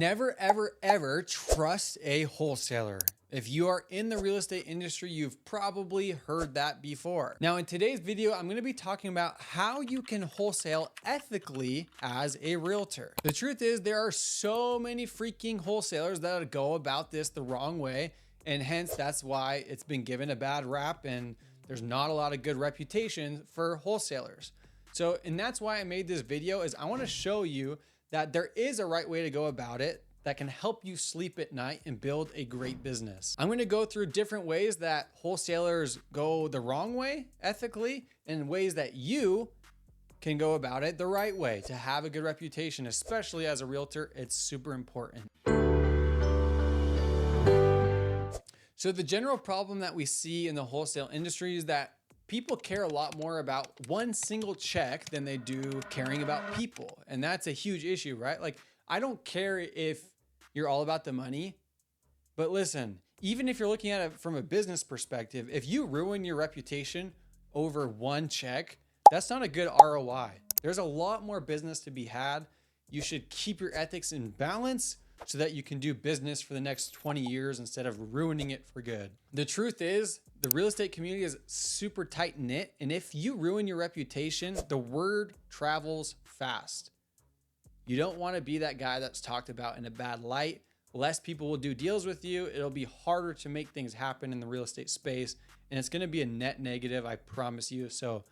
Never, ever, ever trust a wholesaler. If you are in the real estate industry, you've probably heard that before. Now, in today's video, I'm going to be talking about how you can wholesale ethically as a realtor. The truth is, there are so many freaking wholesalers that go about this the wrong way, and hence that's why it's been given a bad rap, and there's not a lot of good reputation for wholesalers. And that's why I made this video, is I want to show you that there is a right way to go about it that can help you sleep at night and build a great business. I'm going to go through different ways that wholesalers go the wrong way ethically and ways that you can go about it the right way to have a good reputation, especially as a realtor. It's super important. So the general problem that we see in the wholesale industry is that people care a lot more about one single check than they do caring about people. And that's a huge issue, right? Like, I don't care if you're all about the money, but listen, even if you're looking at it from a business perspective, if you ruin your reputation over one check, that's not a good ROI. There's a lot more business to be had. You should keep your ethics in balance so that you can do business for the next 20 years instead of ruining it for good. The truth is, the real estate community is super tight knit, and if you ruin your reputation, the word travels fast. You don't want to be that guy that's talked about in a bad light. Less people will do deals with you. It'll be harder to make things happen in the real estate space, and it's going to be a net negative, I promise you. So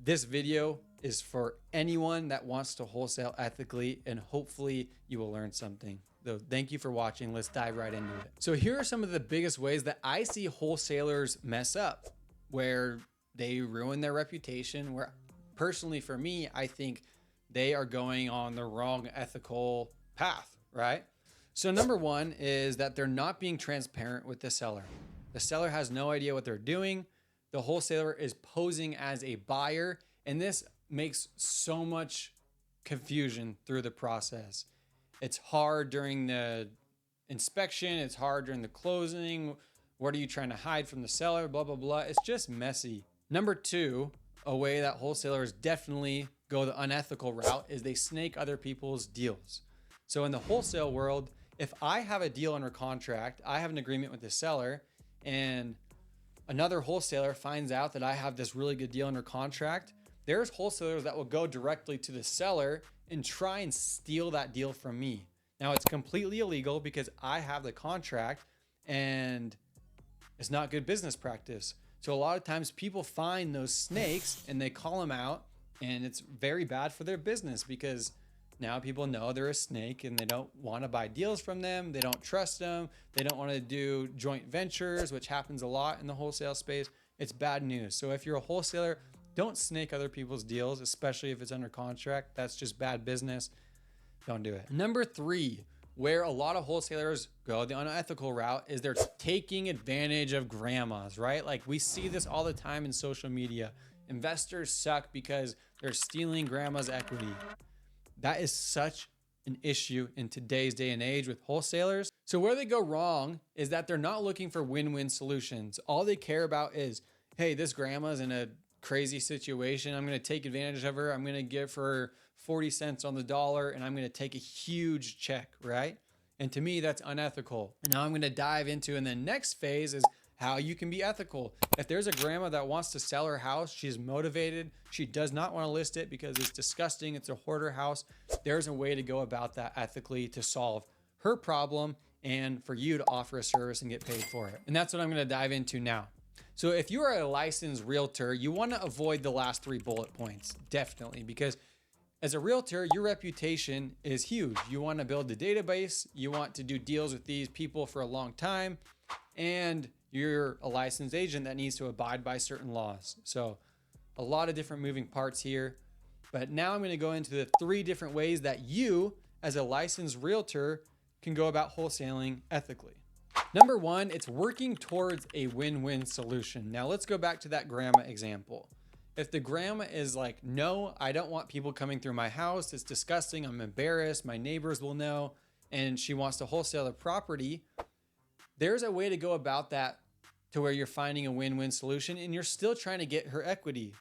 this video is for anyone that wants to wholesale ethically, and hopefully you will learn something. So thank you for watching. Let's dive right into it. So here are some of the biggest ways that I see wholesalers mess up, where they ruin their reputation, where personally for me, I think they are going on the wrong ethical path, right? So number one is that they're not being transparent with the seller. The seller has no idea what they're doing. The wholesaler is posing as a buyer, and this makes so much confusion through the process. It's hard during the inspection. It's hard during the closing. What are you trying to hide from the seller? Blah, blah, blah. It's just messy. Number two, a way that wholesalers definitely go the unethical route is they snake other people's deals. So in the wholesale world, if I have a deal under contract, I have an agreement with the seller, and another wholesaler finds out that I have this really good deal under contract, there's wholesalers that will go directly to the seller and try and steal that deal from me. Now, it's completely illegal because I have the contract, and it's not good business practice. So a lot of times people find those snakes and they call them out, and it's very bad for their business because now people know they're a snake and they don't want to buy deals from them. They don't trust them. They don't want to do joint ventures, which happens a lot in the wholesale space. It's bad news. So if you're a wholesaler, don't snake other people's deals, especially if it's under contract. That's just bad business. Don't do it. Number three, where a lot of wholesalers go the unethical route, is they're taking advantage of grandmas, right? Like, we see this all the time in social media. Investors suck because they're stealing grandma's equity. That is such an issue in today's day and age with wholesalers. So where they go wrong is that they're not looking for win-win solutions. All they care about is, hey, this grandma's in a crazy situation. I'm going to take advantage of her. I'm going to give her 40 cents on the dollar, and I'm going to take a huge check, right? And to me, that's unethical. And now I'm going to dive into, and the next phase is how you can be ethical. If there's a grandma that wants to sell her house, she's motivated, she does not want to list it because it's disgusting, it's a hoarder house, there's a way to go about that ethically to solve her problem and for you to offer a service and get paid for it. And that's what I'm going to dive into now. So if you are a licensed realtor, you want to avoid the last three bullet points, definitely, because as a realtor, your reputation is huge. You want to build a database, you want to do deals with these people for a long time, and you're a licensed agent that needs to abide by certain laws. So a lot of different moving parts here, but now I'm going to go into the three different ways that you, as a licensed realtor, can go about wholesaling ethically. Number one, it's working towards a win-win solution. Now let's go back to that grandma example. If the grandma is like, no, I don't want people coming through my house, it's disgusting, I'm embarrassed, my neighbors will know, and she wants to wholesale the property, there's a way to go about that to where you're finding a win-win solution and you're still trying to get her equity.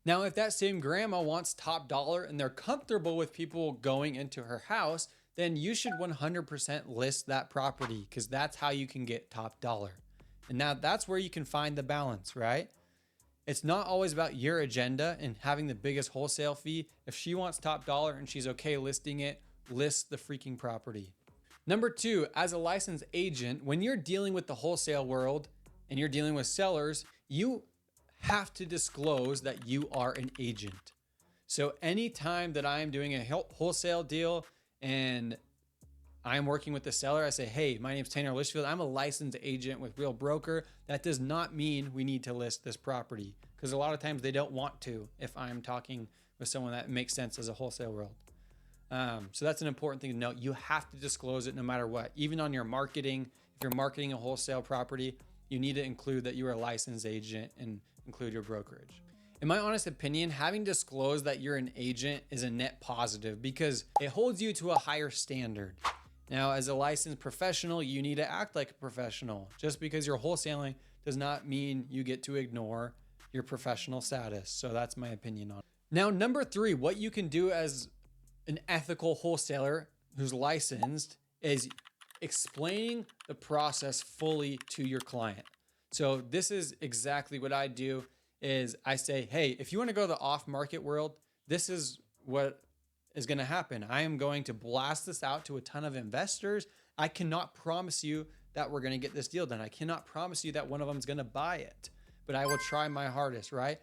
Now, if that same grandma wants top dollar and they're comfortable with people going into her house, then you should 100% list that property, because that's how you can get top dollar. And now that's where you can find the balance, right? It's not always about your agenda and having the biggest wholesale fee. If she wants top dollar and she's okay listing it, list the freaking property. Number two, as a licensed agent, when you're dealing with the wholesale world and you're dealing with sellers, you have to disclose that you are an agent. So anytime that I am doing a wholesale deal and I'm working with the seller, I say, hey, my name's Tanner Litchfield. I'm a licensed agent with Real Broker. That does not mean we need to list this property, because a lot of times they don't want to if I'm talking with someone that makes sense as a wholesale world. So that's an important thing to note. You have to disclose it no matter what. Even on your marketing, if you're marketing a wholesale property, you need to include that you are a licensed agent and include your brokerage. In my honest opinion, having disclosed that you're an agent is a net positive, because it holds you to a higher standard. Now, as a licensed professional, you need to act like a professional. Just because you're wholesaling does not mean you get to ignore your professional status. So that's my opinion on it. Now, number three, what you can do as an ethical wholesaler who's licensed is explaining the process fully to your client. So this is exactly what I do. Is I say, hey, if you want to go to the off-market world, this is what is going to happen. I am going to blast this out to a ton of investors. I cannot promise you that we're going to get this deal done. I cannot promise you that one of them is going to buy it, but I will try my hardest, right?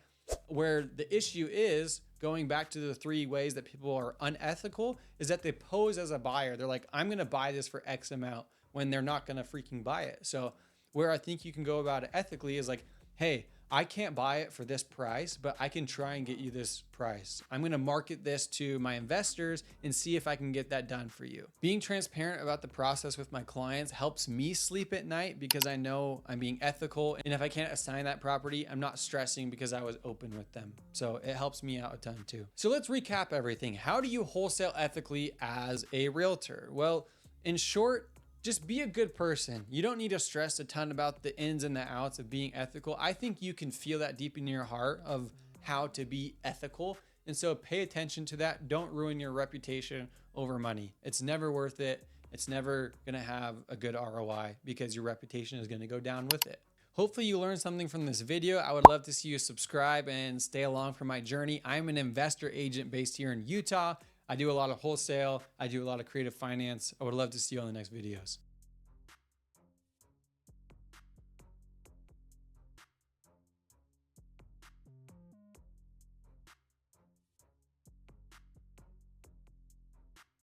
Where the issue is, going back to the three ways that people are unethical, is that they pose as a buyer. They're like, I'm going to buy this for X amount, when they're not going to freaking buy it. So where I think you can go about it ethically is like, hey, I can't buy it for this price, but I can try and get you this price. I'm going to market this to my investors and see if I can get that done for you. Being transparent about the process with my clients helps me sleep at night, because I know I'm being ethical. And if I can't assign that property, I'm not stressing because I was open with them. So it helps me out a ton too. So let's recap everything. How do you wholesale ethically as a realtor? Well, in short, just be a good person. You don't need to stress a ton about the ins and the outs of being ethical. I think you can feel that deep in your heart of how to be ethical. And so pay attention to that. Don't ruin your reputation over money. It's never worth it. It's never going to have a good ROI, because your reputation is going to go down with it. Hopefully you learned something from this video. I would love to see you subscribe and stay along for my journey. I'm an investor agent based here in Utah. I do a lot of wholesale. I do a lot of creative finance. I would love to see you on the next videos.